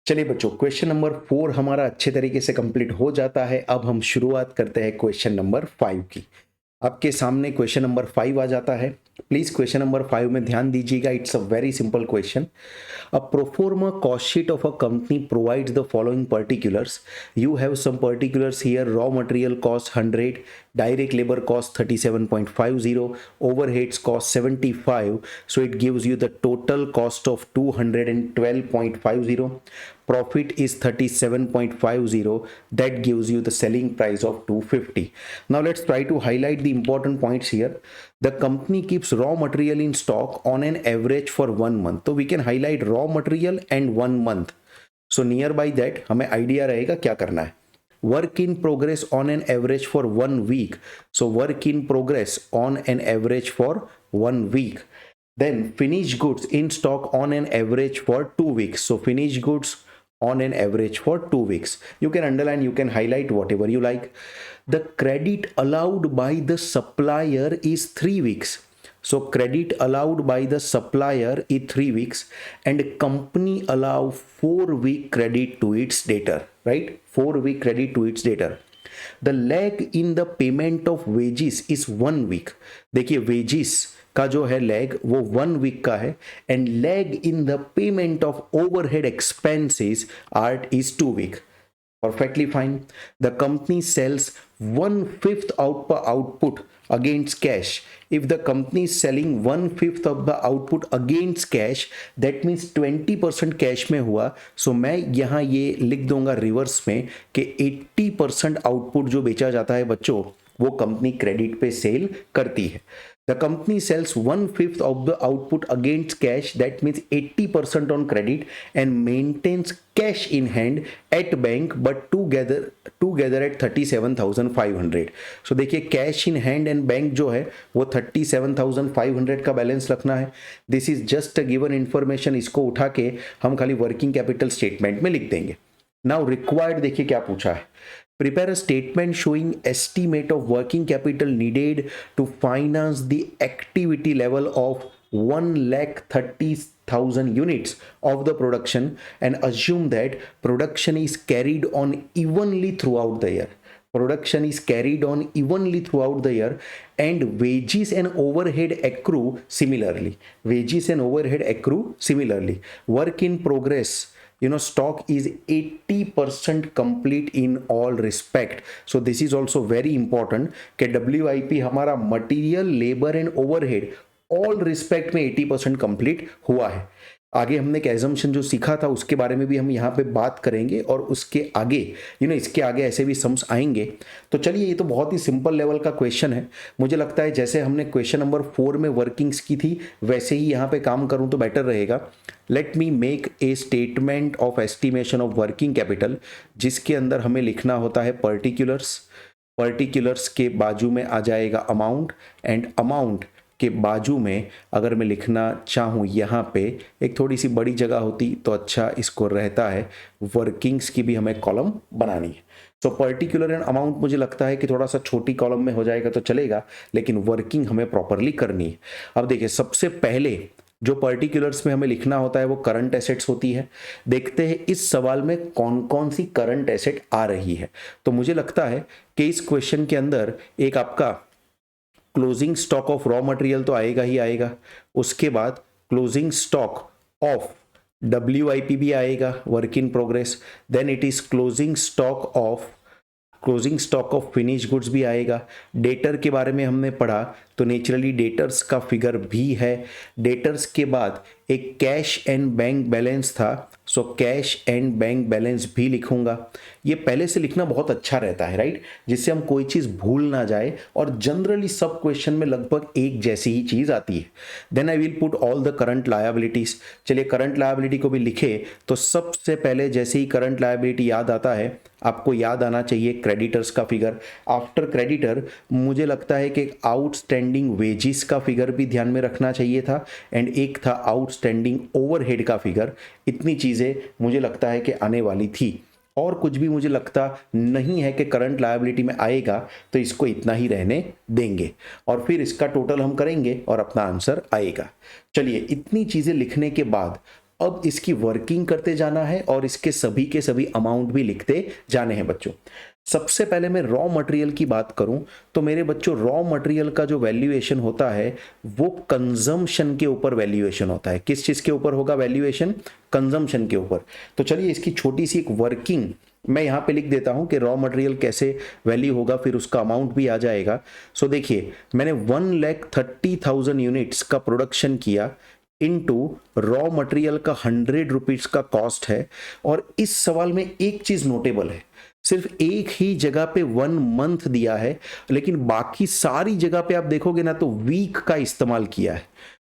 चलिए बच्चों, question number 4 हमारा अच्छे तरीके से कंप्लीट हो जाता है। अब हम शुरुआत करते हैं क्वेश्चन नंबर 5 की। आपके सामने क्वेश्चन नंबर 5 आ जाता है। प्लीज क्वेश्चन नंबर 5 में ध्यान दीजिएगा। It's a very simple question. A pro forma cost sheet of a company provides the following particulars. You have some particulars here: raw material cost 100, direct labor cost 37.50, overheads cost 75. So it gives you the total cost of 212.50. Profit is 37.50. That gives you the selling price of 250. Now let's try to highlight the important points here. The company keeps raw material in stock on an average for 1 month. तो we can highlight raw material and 1 month. So nearby that हमें idea रहेगा क्या करना है. Work in progress on an average for 1 week. So work in progress on an average for 1 week. Then finished goods in stock on an average for 2 weeks. So finished goods on an average for 2 weeks. You can underline, you can highlight whatever you like. The credit allowed by the supplier is 3 weeks. So credit allowed by the supplier is 3 weeks, and company allow 4-week credit to its debtor, right? 4-week credit to its debtor. The lag in the payment of wages is 1 week. देखिए wages का जो है lag वो 1 week का है, and lag in the payment of overhead expenses art is 2 week. Perfectly fine. The company sells 1/5 output against cash. If the company is selling 1/5 of the output against cash, that means 20% cash में हुआ. So मैं यहाँ ये लिख दूंगा reverse में कि 80% output जो बेचा जाता है बच्चों, वो कंपनी क्रेडिट पे सेल करती है. The company sells 1/5 of the output against cash, that means 80% on credit, and maintains cash in hand at bank, but together at 37,500. So देखिए cash in hand and bank जो है वो 37,500 का balance रखना है. This is just a given information. इसको उठा के हम खाली वर्किंग कैपिटल स्टेटमेंट में लिख देंगे. नाउ रिक्वायर्ड देखिए क्या पूछा है. Prepare a statement showing estimate of working capital needed to finance the activity level of 1,30,000 units of the production, and assume that production is carried on evenly throughout the year. Production is carried on evenly throughout the year, and wages and overhead accrue similarly. Wages and overhead accrue similarly. Work in progress, stock is 80% complete in all respect. So this is also very important कि WIP हमारा material, labour and overhead all respect में 80% complete हुआ है. आगे हमने एक assumption जो सीखा था उसके बारे में भी हम यहाँ पे बात करेंगे, और उसके आगे इसके आगे ऐसे भी सम्स आएंगे. तो चलिए, ये तो बहुत ही सिंपल लेवल का क्वेश्चन है. मुझे लगता है जैसे हमने क्वेश्चन नंबर 4 में वर्किंग्स की थी वैसे ही यहाँ पे काम करूँ तो बेटर रहेगा. Let me make a statement of estimation of working capital, जिसके अंदर हमें लिखना होता है पर्टिकुलर्स के बाजू में आ जाएगा अमाउंट, एंड अमाउंट के बाजू में अगर मैं लिखना चाहूँ यहाँ पे एक थोड़ी सी बड़ी जगह होती तो अच्छा इसको रहता है. वर्किंग्स की भी हमें कॉलम बनानी है. सो पर्टिकुलर एंड अमाउंट मुझे लगता है कि थोड़ा सा छोटी कॉलम में हो जाएगा तो चलेगा, लेकिन वर्किंग हमें प्रॉपरली करनी है. अब देखिए, सबसे पहले जो पर्टिकुलर्स में हमें लिखना होता है वो करंट एसेट्स होती है. देखते हैं इस सवाल में कौन कौन सी करंट एसेट आ रही है. तो मुझे लगता है कि इस क्वेश्चन के अंदर एक आपका closing stock of raw material तो आएगा ही आएगा. उसके बाद क्लोजिंग स्टॉक ऑफ WIP भी आएगा, work in progress. Then it is closing stock of finish goods भी आएगा. डेटर के बारे में हमने पढ़ा तो नेचुरली डेटर्स का फिगर भी है. डेटर्स के बाद एक कैश एंड बैंक बैलेंस था, so cash and bank balance भी लिखूंगा. ये पहले से लिखना बहुत अच्छा रहता है, राइट, जिससे हम कोई चीज़ भूल ना जाए, और जनरली सब क्वेश्चन में लगभग एक जैसी ही चीज़ आती है. Then I will put all the current liabilities. चलिए, करंट लायबिलिटी को भी लिखे तो सबसे पहले जैसे ही करंट लायबिलिटी याद आता है आपको याद आना चाहिए क्रेडिटर्स का फिगर. आफ्टर क्रेडिटर मुझे लगता है कि आउटस्टैंडिंग वेजिस का फिगर भी ध्यान में रखना चाहिए था, एंड एक था आउटस्टैंडिंग ओवरहेड का फिगर. इतनी चीज़ें मुझे लगता है कि आने वाली थी, और कुछ भी मुझे लगता नहीं है कि करंट लायबिलिटी में आएगा, तो इसको इतना ही रहने देंगे और फिर इसका टोटल हम करेंगे और अपना आंसर आएगा. चलिए, इतनी चीज़ें लिखने के बाद अब इसकी वर्किंग करते जाना है और इसके सभी के सभी अमाउंट भी लिखते जाने हैं बच्चों। सबसे पहले मैं रॉ मटेरियल की बात करूं तो मेरे बच्चों रॉ मटेरियल का जो वैल्यूएशन होता है वो कंजम्पशन के ऊपर वैल्यूएशन होता है। किस चीज के ऊपर होगा वैल्यूएशन? कंजम्पशन के ऊपर। तो चलिए इसकी छोटी सी एक वर्किंग मैं यहाँ पे लिख देता हूं कि रॉ मटेरियल कैसे वैल्यू होगा, फिर उसका अमाउंट भी आ जाएगा। सो देखिए मैंने 1,30,000 यूनिट्स का प्रोडक्शन किया इनटू रॉ मटेरियल का 100 रुपीज का कॉस्ट है। और इस सवाल में एक चीज नोटेबल है, सिर्फ एक ही जगह पे 1 मंथ दिया है, लेकिन बाकी सारी जगह पे आप देखोगे ना तो वीक का इस्तेमाल किया है।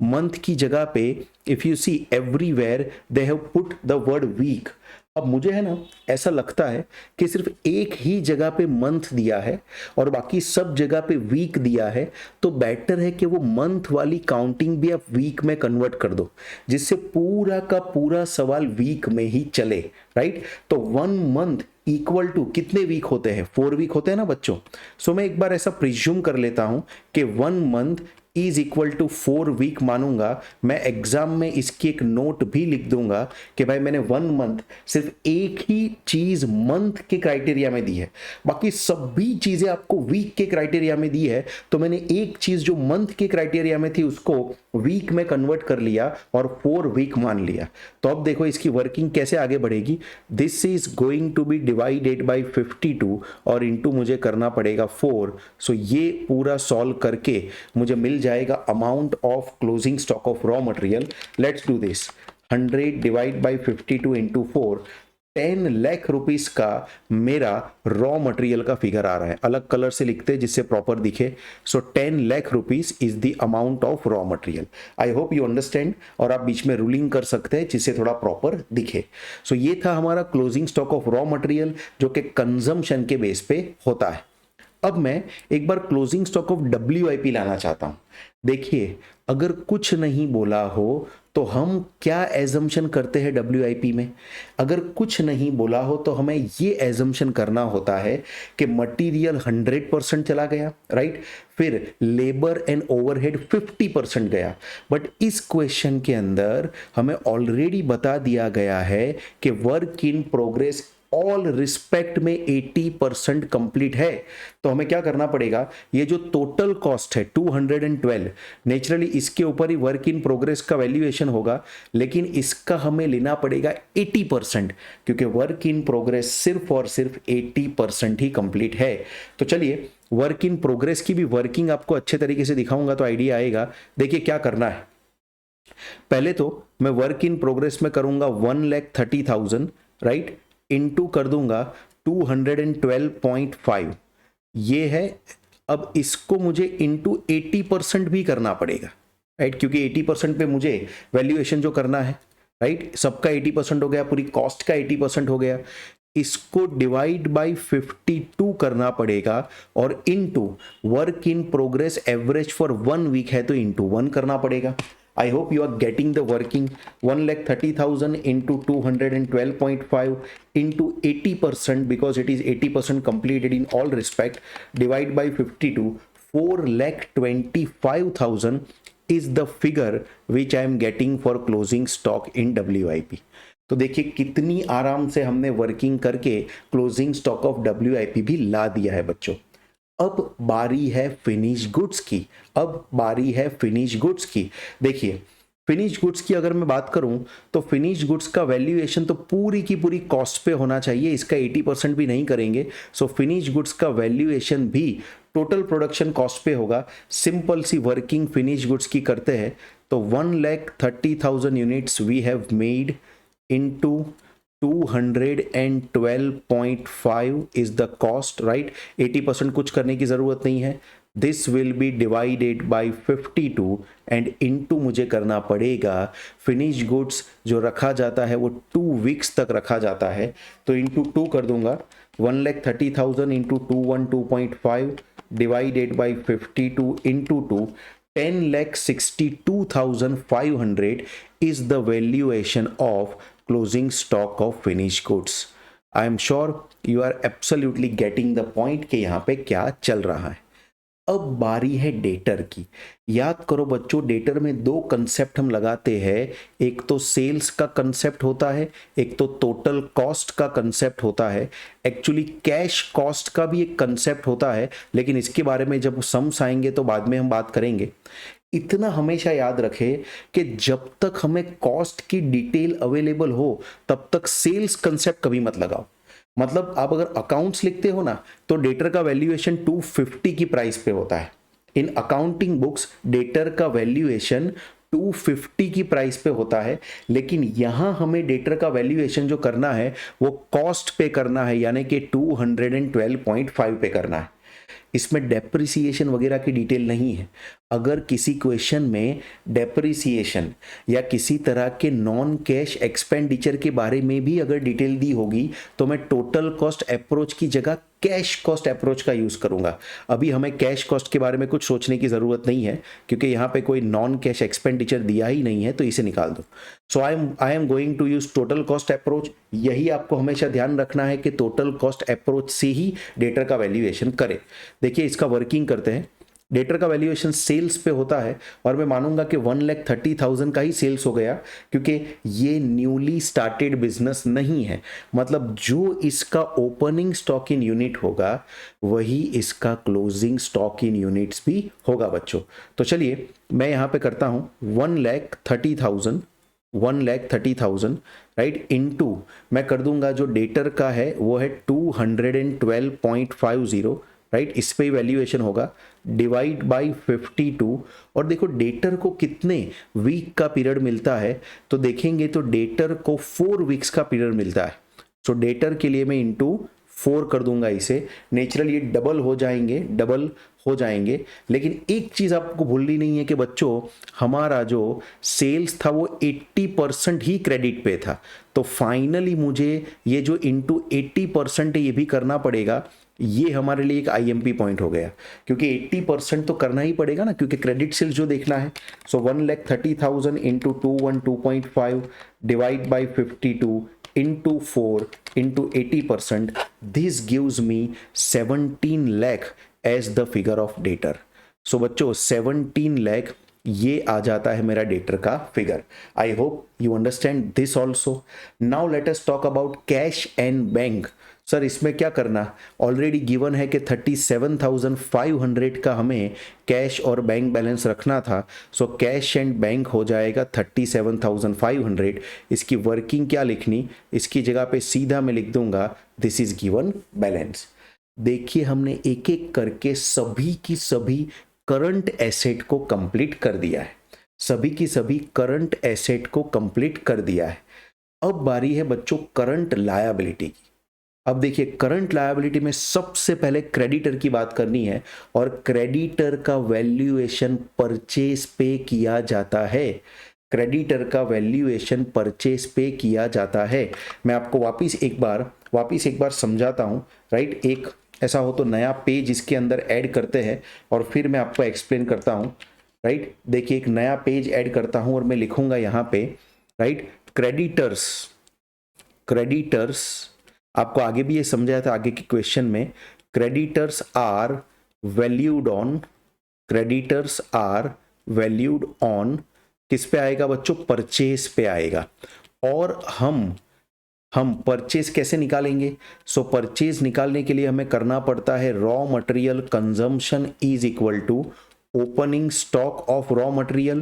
मंथ की जगह पे if you see everywhere they have put the word week. अब मुझे है ना ऐसा लगता है कि सिर्फ एक ही जगह पे मंथ दिया है और बाकी सब जगह पे वीक दिया है, तो बेटर है कि वो मंथ वाली काउंटिंग भी आप वीक में कन्वर्ट कर दो, जिससे पूरा का पूरा सवाल वीक में ही चले, राइट। तो 1 मंथ इक्वल टू कितने वीक होते हैं? 4 वीक होते हैं ना बच्चों। सो मैं एक बार ऐसा प्रिज्यूम कर लेता हूं कि 1 month is equal to 4 week मानूंगा। मैं एग्जाम में इसकी एक नोट भी लिख दूंगा कि भाई मैंने 1 मंथ सिर्फ एक ही चीज मंथ के क्राइटेरिया में दी है, बाकी सभी चीजें आपको वीक के क्राइटेरिया में दी है, तो मैंने एक चीज जो मंथ के क्राइटेरिया में थी उसको वीक में कन्वर्ट कर लिया और 4 वीक मान लिया। तो अब देखो इसकी वर्किंग कैसे आगे बढ़ेगी। This is going to be divided by 52 और इंटू मुझे करना पड़ेगा 4। सो ये पूरा सॉल्व करके मुझे मिल जाएगा amount of closing stock of raw material. Let's do this. 100 divide by 52 into 4, 10 lakh rupees का मेरा रॉ मटेरियल का फिगर आ रहा है। अलग कलर से लिखते हैं जिससे प्रॉपर दिखे। सो 10 lakh rupees is the amount of raw material. I hope you understand. और आप बीच में रूलिंग कर सकते हैं जिससे थोड़ा प्रॉपर दिखे। सो ये था हमारा closing stock of raw material जो कि कंजम्पशन के बेस पे होता है। अब मैं एक बार क्लोजिंग स्टॉक ऑफ WIP लाना चाहता हूं। देखिए अगर कुछ नहीं बोला हो तो हम क्या एजम्पशन करते हैं WIP में? अगर कुछ नहीं बोला हो तो हमें ये एजम्पशन करना होता है कि मटेरियल 100% चला गया, राइट। फिर लेबर एंड ओवरहेड 50% गया। बट इस क्वेश्चन के अंदर हमें ऑलरेडी बता दिया गया है कि work in progress all respect में 80% कंप्लीट है। तो हमें क्या करना पड़ेगा, ये जो टोटल कॉस्ट है 212, नेचुरली इसके ऊपर ही वर्क इन प्रोग्रेस का वैल्यूएशन होगा, लेकिन इसका हमें लेना पड़ेगा 80%, क्योंकि वर्क इन प्रोग्रेस सिर्फ और सिर्फ 80% ही कंप्लीट है। तो चलिए वर्क इन प्रोग्रेस की भी वर्किंग आपको अच्छे तरीके से दिखाऊंगा तो आइडिया आएगा। देखिए क्या करना है। पहले तो मैं वर्क इन प्रोग्रेस में करूंगा 1,30,000, राइट, इनटू कर दूंगा 212.5, ये है। अब इसको मुझे इनटू 80% भी करना पड़ेगा, राइट, क्योंकि 80% पे मुझे वैल्यूएशन जो करना है, राइट, सबका 80% हो गया, पूरी कॉस्ट का 80% हो गया। इसको डिवाइड बाय 52 करना पड़ेगा और into work in progress average for 1 week है तो इनटू 1 करना पड़ेगा। I hope you are getting the working. 1,30,000 into 212.5 into 80% because it is 80% completed in all respect. Divide by 52. 4,25,000 is the figure which I am getting for closing stock in WIP. तो देखिए कितनी आराम से हमने working करके closing stock of WIP भी ला दिया है बच्चों। अब बारी है फिनिश गुड्स की। देखिए फिनिश गुड्स की अगर मैं बात करूं तो फिनिश गुड्स का वैल्यूएशन तो पूरी की पूरी कॉस्ट पे होना चाहिए, इसका 80% भी नहीं करेंगे। सो फिनिश गुड्स का वैल्यूएशन भी टोटल प्रोडक्शन कॉस्ट पे होगा। सिंपल सी वर्किंग फिनिश गुड्स की करते हैं तो 1,30,000 units we have made into 212.5 is the cost, right? 80% कुछ करने की जरूरत नहीं है। This will be divided by 52 and into मुझे करना पड़ेगा फिनिश गुड्स जो रखा जाता है वो 2 वीक्स तक रखा जाता है, तो इंटू 2 कर दूंगा। 1,30,000 into 212.5 divided by 52 into 2, 10,62,500 is the valuation of closing stock of finished goods. I am sure you are absolutely getting the point कि यहाँ पे क्या चल रहा है। अब बारी है डेटर की। याद करो बच्चों, डेटर में दो कंसेप्ट हम लगाते हैं, एक तो सेल्स का कंसेप्ट होता है, एक तो टोटल कॉस्ट का कंसेप्ट होता है। एक्चुअली कैश कॉस्ट का भी एक कंसेप्ट होता है, लेकिन इसके बारे में जब सम्स आएंगे तो बाद में हम बात करेंगे। इतना हमेशा याद रखें कि जब तक हमें कॉस्ट की डिटेल अवेलेबल हो तब तक सेल्स कंसेप्ट कभी मत लगाओ। मतलब आप अगर अकाउंट्स लिखते हो ना, तो डेटर का वैल्यूएशन 250 की प्राइस पे होता है। इन अकाउंटिंग बुक्स डेटर का वैल्यूएशन 250 की प्राइस पे होता है, लेकिन यहां हमें डेटर का वैल्यूएशन जो करना है वो कॉस्ट पे करना है, यानी कि 212.5 पे करना है। इसमें डेप्रिसिएशन वगैरह की डिटेल नहीं है। अगर किसी क्वेश्चन में डेप्रिसिएशन या किसी तरह के नॉन कैश एक्सपेंडिचर के बारे में भी अगर डिटेल दी होगी तो मैं टोटल कॉस्ट अप्रोच की जगह कैश कॉस्ट अप्रोच का यूज करूंगा। अभी हमें कैश कॉस्ट के बारे में कुछ सोचने की जरूरत नहीं है, क्योंकि यहाँ पे कोई नॉन कैश एक्सपेंडिचर दिया ही नहीं है, तो इसे निकाल दो। So I am going to use total cost approach. यही आपको हमेशा ध्यान रखना है कि टोटल कॉस्ट अप्रोच से ही डेटर का वैल्यूएशन करें। देखिए इसका वर्किंग करते हैं। डेटर का वैल्यूएशन सेल्स पे होता है, और मैं मानूंगा कि 1,30,000 का ही सेल्स हो गया, क्योंकि ये न्यूली स्टार्टेड बिजनेस नहीं है। मतलब जो इसका ओपनिंग स्टॉक इन यूनिट होगा वही इसका क्लोजिंग स्टॉक इन यूनिट्स भी होगा बच्चों। तो चलिए मैं यहाँ पे करता हूँ 1,30,000 राइट, इनटू मैं कर दूंगा जो डेटर का है वो है 212.50 राइट, इस पे वैल्यूएशन होगा, डिवाइड बाई 52। और देखो डेटर को कितने वीक का पीरियड मिलता है, तो देखेंगे तो डेटर को 4 वीक्स का पीरियड मिलता है। सो डेटर के लिए मैं इंटू 4 कर दूंगा इसे। नेचुरल ये डबल हो जाएंगे, लेकिन एक चीज आपको भूलनी नहीं है कि बच्चों हमारा जो सेल्स था वो 80% ही क्रेडिट पे था। तो फाइनली मुझे ये जो इंटू 80% है ये भी करना पड़ेगा। ये हमारे लिए एक आईएमपी पॉइंट हो गया, क्योंकि 80% तो करना ही पड़ेगा ना, क्योंकि क्रेडिट सेल्स जो देखना है। सो 1,30,000 into 212.5 divide by 52 into 4 into 80%, this gives me 17 lakh as the figure of debtor. So बच्चों 17 lakh ये आ जाता है मेरा डेटर का figure. I hope you understand this also. Now let us talk about cash and bank. Sir इसमें क्या करना, already given है कि 37,500 का हमें कैश और बैंक बैलेंस रखना था। सो कैश एंड बैंक हो जाएगा 37,500। इसकी वर्किंग क्या लिखनी, इसकी जगह पे सीधा मैं लिख दूंगा दिस इज गिवन बैलेंस। देखिए हमने एक एक करके सभी की सभी करंट एसेट को कंप्लीट कर दिया है, सभी की सभी करंट एसेट को कंप्लीट कर दिया है। अब बारी है बच्चों करंट लायबिलिटी की। अब देखिए करंट लायबिलिटी में सबसे पहले क्रेडिटर की बात करनी है, और क्रेडिटर का वैल्यूएशन परचेज पे किया जाता है। क्रेडिटर का वैल्यूएशन परचेज पे किया जाता है। मैं आपको वापिस एक बार समझाता हूं राइट। एक ऐसा हो तो नया पेज इसके अंदर ऐड करते हैं और फिर मैं आपको एक्सप्लेन करता हूं राइट। देखिए एक नया पेज ऐड करता हूं और मैं लिखूंगा यहां पे राइट क्रेडिटर्स। आपको आगे भी ये समझाया था आगे के क्वेश्चन में। क्रेडिटर्स आर वैल्यूड ऑन किस पे आएगा बच्चों, परचेज पे आएगा। और हम परचेज कैसे निकालेंगे, सो परचेज निकालने के लिए हमें करना पड़ता है raw material consumption is equal to opening stock of raw material,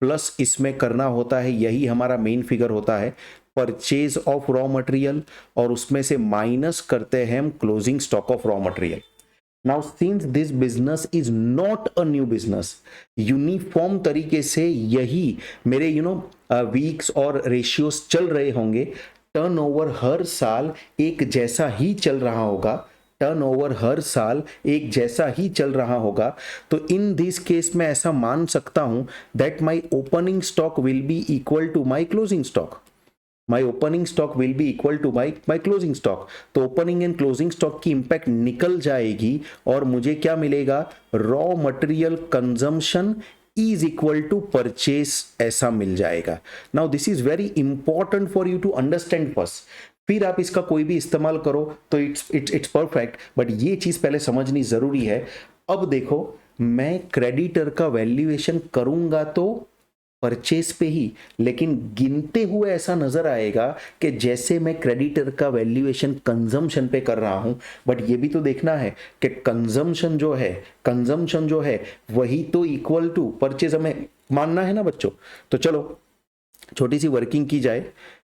plus इसमें करना होता है, यही हमारा मेन फिगर होता है, परचेज ऑफ रॉ मटेरियल, और उसमें से माइनस करते हैं हम closing stock of raw material. Now since this business is not a new business, uniform तरीके से यही मेरे वीक्स और रेशियोज चल रहे होंगे। टर्नओवर हर साल एक जैसा ही चल रहा होगा, तो इन दिस केस में ऐसा मान सकता हूं that my opening stock will be equal to my closing stock. Closing stock. तो ओपनिंग एंड क्लोजिंग स्टॉक की इंपैक्ट निकल जाएगी और मुझे क्या मिलेगा, raw material consumption is equal to purchase, ऐसा मिल जाएगा। Now this is very important for you to understand first, फिर आप इसका कोई भी इस्तेमाल करो तो इट्स परफेक्ट, बट ये चीज पहले समझनी जरूरी है। अब देखो मैं क्रेडिटर का वैल्यूएशन करूंगा तो परचेस पे ही, लेकिन गिनते हुए ऐसा नजर आएगा कि जैसे मैं क्रेडिटर का वैल्यूएशन कंजम्पशन पे कर रहा हूं, बट ये भी तो देखना है कि कंजम्पशन जो है वही तो इक्वल टू परचेज हमें मानना है ना बच्चों। तो चलो छोटी सी वर्किंग की जाए,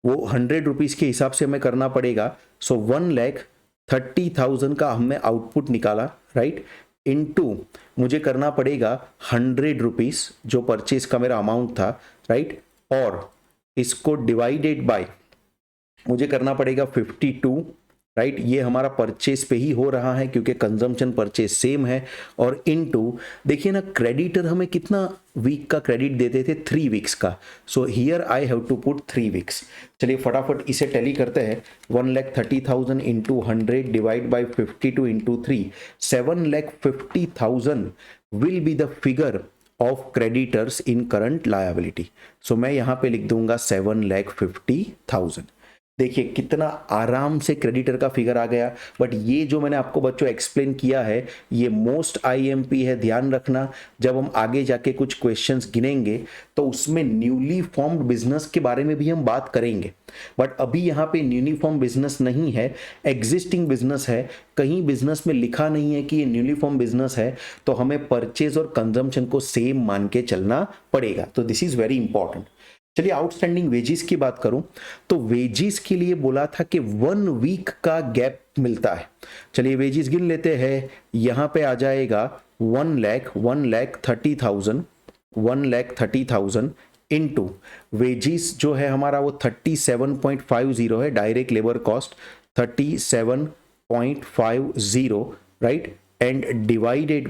वो 100 रुपीज के हिसाब से हमें करना पड़ेगा। सो 1,30,000 का हमने आउटपुट निकाला, राइट, इनटू मुझे करना पड़ेगा 100 रुपीज जो परचेज का मेरा अमाउंट था, राइट, और इसको डिवाइडेड बाय मुझे करना पड़ेगा 52, राइट, ये हमारा परचेस पे ही हो रहा है क्योंकि कंजम्पशन परचेस सेम है, और इनटू देखिए ना क्रेडिटर हमें कितना वीक का क्रेडिट देते थे, 3 वीक्स का। So here I have to put 3 weeks. चलिए फटाफट इसे टैली करते हैं। 1,30,000 into 100 divide by 52 into 3, 7,50,000 will be the figure of creditors in current liability. So मैं यहाँ पे लिख दूंगा 7,50,000। देखिए कितना आराम से क्रेडिटर का फिगर आ गया। बट ये जो मैंने आपको बच्चों एक्सप्लेन किया है ये मोस्ट आईएमपी है, ध्यान रखना। जब हम आगे जाके कुछ क्वेश्चंस गिनेंगे तो उसमें न्यूली फॉर्म्ड बिजनेस के बारे में भी हम बात करेंगे, बट अभी यहाँ पे न्यूली फॉर्म बिजनेस नहीं है, एग्जिस्टिंग बिजनेस है। कहीं बिजनेस में लिखा नहीं है कि ये न्यूली फॉर्म बिजनेस है, तो हमें परचेज और कंजम्पशन को सेम मान के चलना पड़ेगा। तो दिस इज वेरी इंपॉर्टेंट। चलिए आउटस्टैंडिंग वेजिस की बात करूं तो वेजिस के लिए बोला था कि 1 वीक का गैप मिलता है। चलिए वेजिस गिन लेते हैं। यहां पे आ जाएगा 1,30,000 इनटू वेजिस जो है हमारा वो 37.50 है, direct labour cost 37.50, right, and divided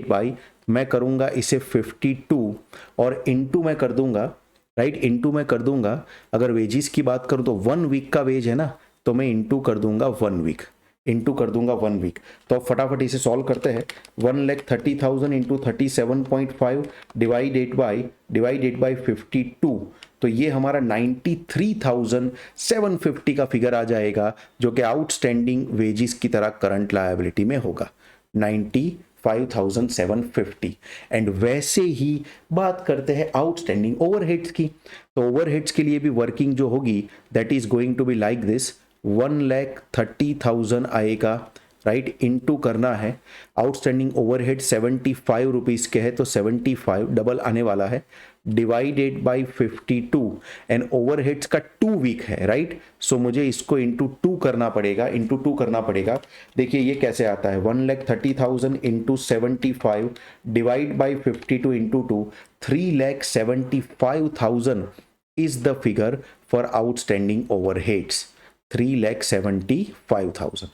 by मैं करूंगा इसे 52 और इनटू मैं कर दूंगा, राइट, इनटू मैं कर दूंगा। अगर वेजिस की बात करूं तो 1 वीक का वेज है ना, तो मैं इनटू कर दूंगा 1 वीक, इनटू कर दूंगा 1 वीक। तो फटाफट इसे सॉल्व करते हैं। 1,30,000 इंटू 37.5 डिवाइडेड बाय 52, तो ये हमारा 93,750 का फिगर आ जाएगा, जो कि आउटस्टैंडिंग वेजिस की तरह करंट लायबिलिटी में होगा, 95,750। एंड वैसे ही बात करते हैं आउटस्टैंडिंग ओवरहेड्स की। तो ओवरहेड्स के लिए भी वर्किंग जो होगी that is going to be like this, 1,30,000 आएगा, राइट, इनटू करना है आउटस्टैंडिंग ओवरहेड 75 रुपीज के है, तो 75 डबल आने वाला है, डिवाइडेड बाय 52 एंड ओवरहेड्स का 2 वीक है, राइट। सो मुझे इसको इंटू 2 करना पड़ेगा, देखिए ये कैसे आता है, 1,30,000 into 75 divide by 52 into 2, 3,75,000 is the figure for outstanding overheads, 3,75,000।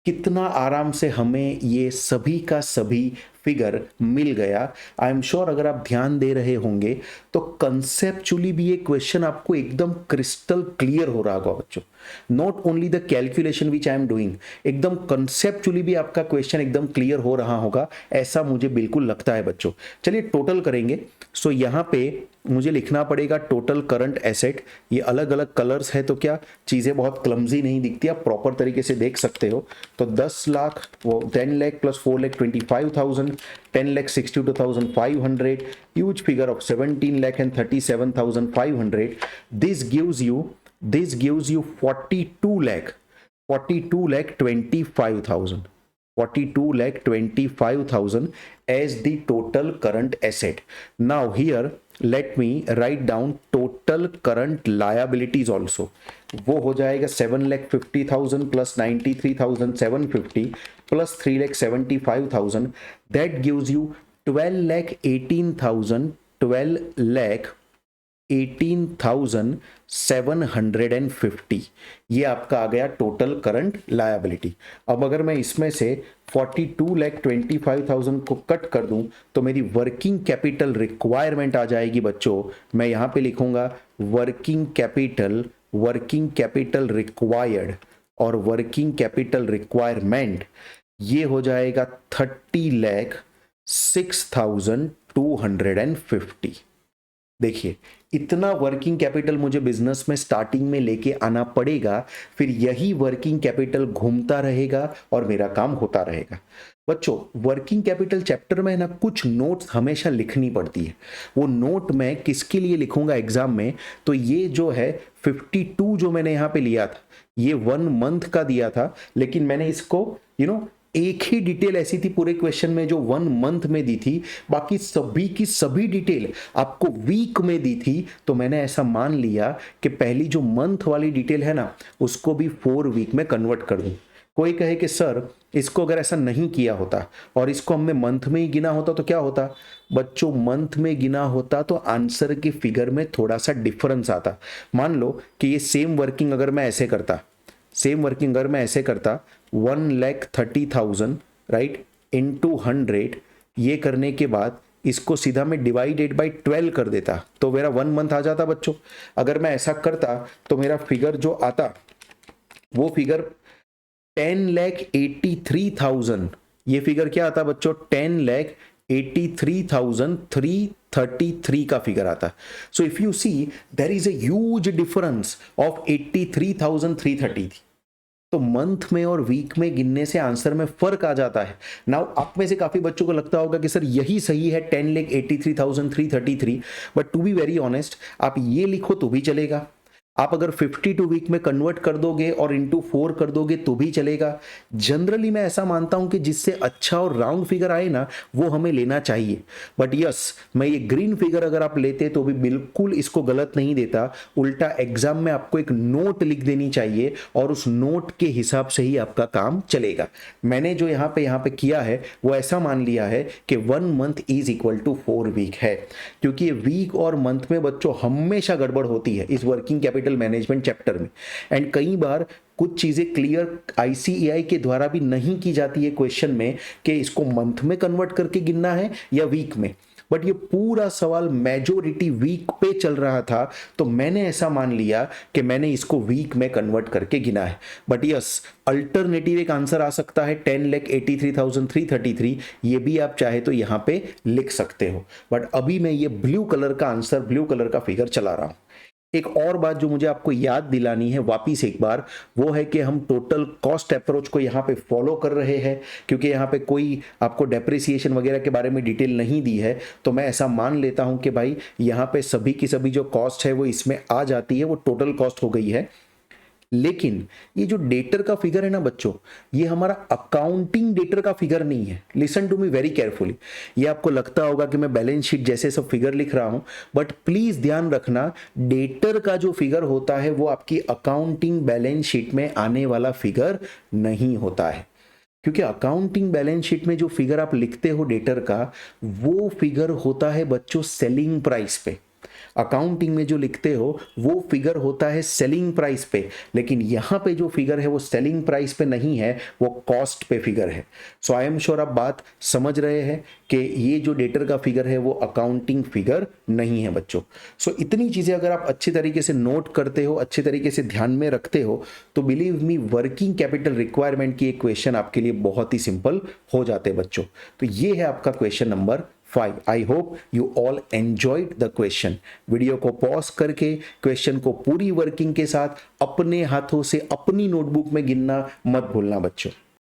कितना आराम से हमें ये सभी का सभी फिगर मिल गया। आई एम श्योर अगर आप ध्यान दे रहे होंगे तो कंसेप्चुअली भी ये क्वेश्चन आपको एकदम क्रिस्टल क्लियर हो रहा होगा बच्चों। Not only the calculation which I am doing, एकदम कंसेप्चुअली भी आपका क्वेश्चन एकदम क्लियर हो रहा होगा, ऐसा मुझे बिल्कुल लगता है बच्चों। चलिए टोटल करेंगे। सो यहाँ पे मुझे लिखना पड़ेगा टोटल करंट एसेट। ये अलग अलग कलर्स है तो क्या चीजें बहुत क्लमजी नहीं दिखती, आप प्रॉपर तरीके से देख सकते हो। तो 10 लाख, वो 10 lakh plus 4,25,000, 10,62,500, huge figure of 17,37,500. This gives you 42,25,000 as the total current asset. Now here let me write down total current liabilities also. वो हो जाएगा 7,50,000 plus 93,750 plus 3,75,000, that gives you 12,18,750। ये आपका आ गया टोटल करंट लायबिलिटी। अब अगर मैं इसमें से 42,25,000 को कट कर दूं तो मेरी वर्किंग कैपिटल रिक्वायरमेंट आ जाएगी बच्चों। मैं यहां पे लिखूंगा वर्किंग कैपिटल रिक्वायर्ड और वर्किंग कैपिटल रिक्वायरमेंट, ये हो जाएगा 30,06,250। देखिए इतना वर्किंग कैपिटल मुझे बिजनेस में स्टार्टिंग में लेके आना पड़ेगा, फिर यही वर्किंग कैपिटल घूमता रहेगा और मेरा काम होता रहेगा। बच्चों, वर्किंग कैपिटल चैप्टर में ना कुछ नोट्स हमेशा लिखनी पड़ती है। वो नोट मैं किसके लिए लिखूंगा एग्जाम में, तो ये जो है 52 जो मैंने यहाँ पे लिया था, ये 1 मंथ का दिया था, लेकिन मैंने इसको एक ही डिटेल ऐसी थी पूरे क्वेश्चन में जो 1 मंथ में दी थी, बाकी सभी की सभी डिटेल आपको वीक में दी थी। तो मैंने ऐसा मान लिया कि पहली जो मंथ वाली डिटेल है ना, उसको भी 4 वीक में कन्वर्ट कर दूं। कोई कहे कि सर इसको अगर ऐसा नहीं किया होता और इसको हमने मंथ में ही गिना होता तो क्या होता? बच्चों, मंथ में गिना होता तो आंसर के फिगर में थोड़ा सा डिफरेंस आता। मान लो कि ये सेम वर्किंग अगर मैं ऐसे करता, 1,30,000 राइट इंटू 100, ये करने के बाद इसको सीधा मैं डिवाइडेड बाई 12 कर देता तो मेरा 1 मंथ आ जाता बच्चों। अगर मैं ऐसा करता तो मेरा फिगर जो आता वो फिगर 10,83,000, ये फिगर क्या आता बच्चों? 10,83,333 का फिगर आता। So if you see there is a huge difference of 83,330। तो मंथ में और वीक में गिनने से आंसर में फर्क आ जाता है। नाउ आप में से काफी बच्चों को लगता होगा कि सर यही सही है 10,83,333, but to be very honest आप ये लिखो तो भी चलेगा, आप अगर 52 वीक में कन्वर्ट कर दोगे और इंटू 4 कर दोगे तो भी चलेगा। जनरली मैं ऐसा मानता हूं कि जिससे अच्छा और राउंड फिगर आए ना वो हमें लेना चाहिए। बट यस, मैं ये ग्रीन फिगर अगर आप लेते तो भी बिल्कुल इसको गलत नहीं देता, उल्टा एग्जाम में आपको एक नोट लिख देनी चाहिए और उस नोट के हिसाब से ही आपका काम चलेगा। मैंने जो यहाँ पे किया है वो ऐसा मान लिया है कि 1 month is equal to 4 week है, क्योंकि ये वीक और मंथ में बच्चों हमेशा गड़बड़ होती है इस वर्किंग कैपिटल मैनेजमेंट चैप्टर में। एंड कई बार कुछ चीजें क्लियर आईसीएआई के द्वारा भी नहीं की जाती है क्वेश्चन में कि इसको मंथ में कन्वर्ट करके गिनना है या वीक में, बट ये पूरा सवाल मेजोरिटी वीक पे चल रहा था तो मैंने ऐसा मान लिया कि मैंने इसको वीक में कन्वर्ट करके गिना है। बट यस, अल्टरनेटिव एक आंसर आ सकता है 10,83,333, ये भी आप चाहे तो यहां पे लिख सकते हो, बट अभी मैं ये ब्लू कलर का आंसर, ब्लू कलर का फिगर चला रहा हूं। एक और बात जो मुझे आपको याद दिलानी है वापिस एक बार, वो है कि हम टोटल कॉस्ट अप्रोच को यहाँ पे फॉलो कर रहे हैं, क्योंकि यहाँ पे कोई आपको डेप्रिसिएशन वगैरह के बारे में डिटेल नहीं दी है, तो मैं ऐसा मान लेता हूँ कि भाई यहाँ पे सभी की सभी जो कॉस्ट है वो इसमें आ जाती है, वो टोटल कॉस्ट हो गई है। लेकिन ये जो डेटर का फिगर है ना बच्चों, ये हमारा अकाउंटिंग डेटर का फिगर नहीं है। Listen to me very carefully. ये आपको लगता होगा कि मैं बैलेंस शीट जैसे सब फिगर लिख रहा हूं, बट प्लीज ध्यान रखना, डेटर का जो फिगर होता है वो आपकी अकाउंटिंग बैलेंस शीट में आने वाला फिगर नहीं होता है, क्योंकि अकाउंटिंग बैलेंस शीट में जो फिगर आप लिखते हो डेटर का, वो फिगर होता है बच्चों सेलिंग प्राइस पे। अकाउंटिंग में जो लिखते हो वो फिगर होता है सेलिंग प्राइस पे, लेकिन यहां पे जो फिगर है वो सेलिंग प्राइस पे नहीं है, वो कॉस्ट पे फिगर है। सो आई एम श्योर आप बात समझ रहे हैं कि ये जो डेटर का फिगर है वो अकाउंटिंग फिगर नहीं है बच्चों। सो इतनी चीजें अगर आप अच्छी तरीके से नोट करते हो, अच्छे तरीके से ध्यान में रखते हो, तो believe me working capital requirement की एक क्वेश्चन आपके लिए बहुत ही सिंपल हो जाते हैं बच्चों। तो ये है आपका question number 5। I hope you all enjoyed the question. Video को पॉज करके क्वेश्चन को पूरी वर्किंग के साथ अपने हाथों से अपनी नोटबुक में गिनना मत भूलना बच्चों।